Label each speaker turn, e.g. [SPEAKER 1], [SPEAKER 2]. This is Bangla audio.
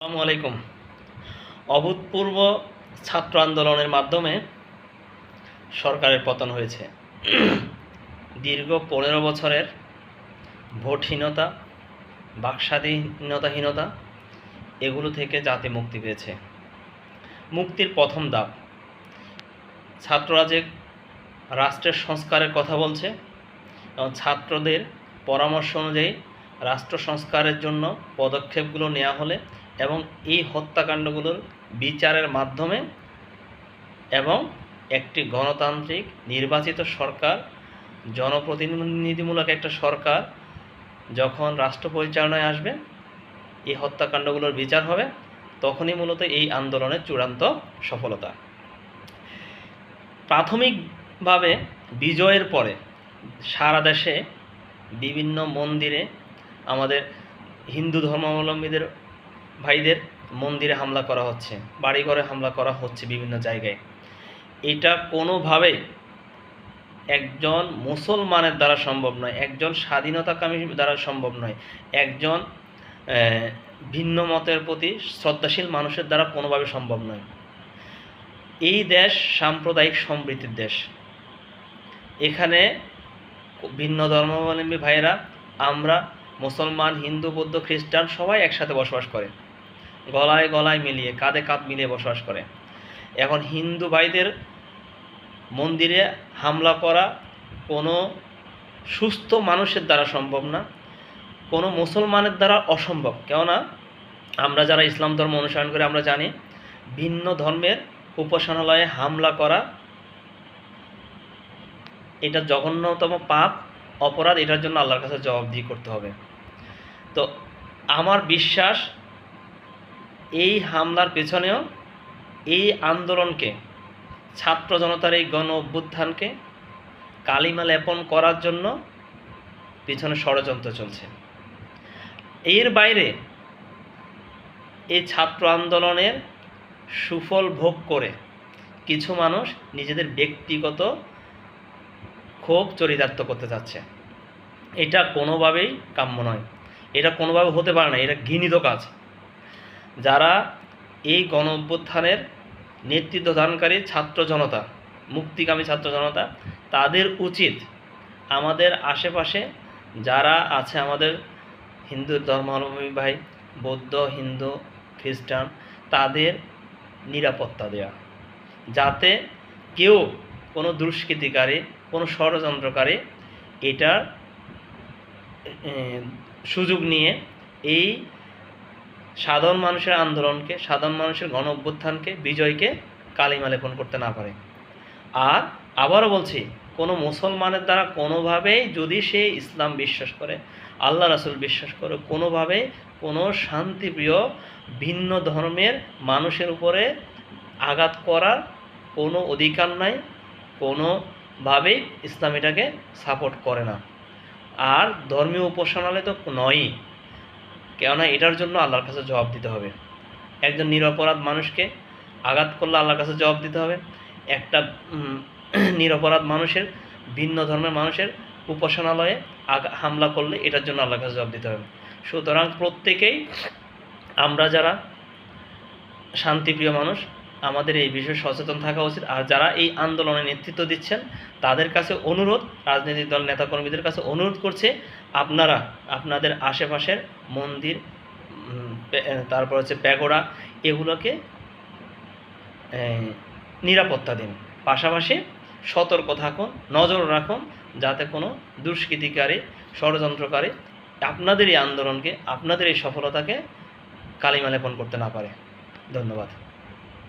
[SPEAKER 1] আসসালামু আলাইকুম। অভূতপূর্ব ছাত্র আন্দোলনের মাধ্যমে সরকারের পতন হয়েছে। দীর্ঘ 15 বছরের ভোটহীনতা, বাকস্বাধীনতাহীনতা এগুলো থেকে জাতি মুক্তি পেয়েছে। মুক্তির প্রথম ধাপ, ছাত্ররা যে রাষ্ট্রের সংস্কারের কথা বলছে এবং ছাত্রদের পরামর্শ অনুযায়ী রাষ্ট্র সংস্কারের জন্য পদক্ষেপগুলো নেওয়া হলে এবং এই হত্যাকাণ্ডগুলোর বিচারের মাধ্যমে এবং একটি গণতান্ত্রিক নির্বাচিত সরকার, জনপ্রতিনিধিমূলক একটা সরকার যখন রাষ্ট্র পরিচালনায় আসবে, এই হত্যাকাণ্ডগুলোর বিচার হবে, তখনই মূলত এই আন্দোলনের চূড়ান্ত সফলতা। প্রাথমিকভাবে বিজয়ের পরে সারা দেশে বিভিন্ন মন্দিরে আমাদের হিন্দু ধর্মাবলম্বীদের ভাইদের মন্দিরে হামলা করা হচ্ছে, বাড়িঘরে হামলা করা হচ্ছে বিভিন্ন জায়গায়। এটা কোনোভাবেই একজন মুসলমানের দ্বারা সম্ভব নয়, একজন স্বাধীনতাকামী দ্বারা সম্ভব নয়, একজন ভিন্ন মতের প্রতি শ্রদ্ধাশীল মানুষের দ্বারা কোনোভাবে সম্ভব নয়। এই দেশ সাম্প্রদায়িক সম্প্রীতির দেশ। এখানে ভিন্ন ধর্মাবলম্বী ভাইয়েরা, আমরা মুসলমান, হিন্দু, বৌদ্ধ, খ্রিস্টান সবাই একসাথে বসবাস করে, গলায় গলায় মিলিয়ে, কাঁধে কাঁধ মিলিয়ে বসবাস করে। এখন হিন্দু ভাইদের মন্দিরে হামলা করা কোনো সুস্থ মানুষের দ্বারা সম্ভব না, কোনো মুসলমানের দ্বারা অসম্ভব। কেননা আমরা যারা ইসলাম ধর্ম অনুসরণ করে আমরা জানি, ভিন্ন ধর্মের উপাসনালয়ে হামলা করা এটা জঘন্যতম পাপ, অপরাধ। এটার জন্য আল্লাহর কাছে জবাবদিহি করতে হবে। তো আমার বিশ্বাস, এই হামলার পেছনেও এই আন্দোলনকে, ছাত্র জনতার এই গণ অভ্যুত্থানকে কালিমা লেপন করার জন্য পিছনে ষড়যন্ত্র চলছে। এর বাইরে এই ছাত্র আন্দোলনের সুফল ভোগ করে কিছু মানুষ নিজেদের ব্যক্তিগত ক্ষোভ চরিতার্থ করতে চাচ্ছে। এটা কোনোভাবেই কাম্য নয়, এটা কোনোভাবে হতে পারে না, এটা ঘৃণিত কাজ। যারা এই গণ অভ্যুত্থানের নেতৃত্ব দানকারী ছাত্র জনতা, মুক্তিকামী ছাত্র জনতা, তাদের উচিত আমাদের আশেপাশে যারা আছে, আমাদের হিন্দু ধর্মাবলম্বী ভাই, বৌদ্ধ, হিন্দু, খ্রিস্টান, তাদের নিরাপত্তা দেওয়া, যাতে কেউ কোনো দুষ্কৃতিকারী, কোনো ষড়যন্ত্রকারী এটার সুযোগ নিয়ে এই সাধারণ মানুষের আন্দোলনকে, সাধারণ মানুষের গণ অভ্যুত্থানকে, বিজয়কে কালিমা লেপন করতে না পারে। আর আবারও বলছি, কোনো মুসলমানের দ্বারা কোনোভাবেই, যদি সে ইসলাম বিশ্বাস করে, আল্লাহ রাসূল বিশ্বাস করে, কোনোভাবেই কোনো শান্তিপ্রিয় ভিন্ন ধর্মের মানুষের উপরে আঘাত করার কোনো অধিকার নাই, কোনোভাবেই ইসলাম এটাকে সাপোর্ট করে না। আর ধর্মীয় উপাসনালয় তো নয়ই, কেননা এটার জন্য আল্লাহর কাছে জবাব দিতে হবে। একজন নিরপরাধ মানুষকে আঘাত করলে আল্লাহর কাছে জবাব দিতে হবে। একটা নিরপরাধ মানুষের, ভিন্ন ধর্মের মানুষের উপাসনালয়ে হামলা করলে এটার জন্য আল্লাহর কাছে জবাব দিতে হবে। সুতরাং প্রত্যেকেই, আমরা যারা শান্তিপ্রিয় মানুষ, আমাদের এই বিষয়ে সচেতন থাকা উচিত। আর যারা এই আন্দোলনে নেতৃত্ব দিচ্ছেন, তাদের কাছে অনুরোধ, রাজনৈতিক দল নেতাকর্মীদের কাছে অনুরোধ করছে, আপনারা আপনাদের আশেপাশের মন্দির, তারপর প্যাগোডা, এগুলোকে নিরাপত্তা দিন। পাশাপাশি সতর্ক থাকুন, নজর রাখুন, যাতে কোনো দুষ্কৃতিকারী, ষড়যন্ত্রকারী আপনাদের এই আন্দোলনকে, আপনাদের এই সফলতাকে কালিমা লেপন করতে না পারে। ধন্যবাদ।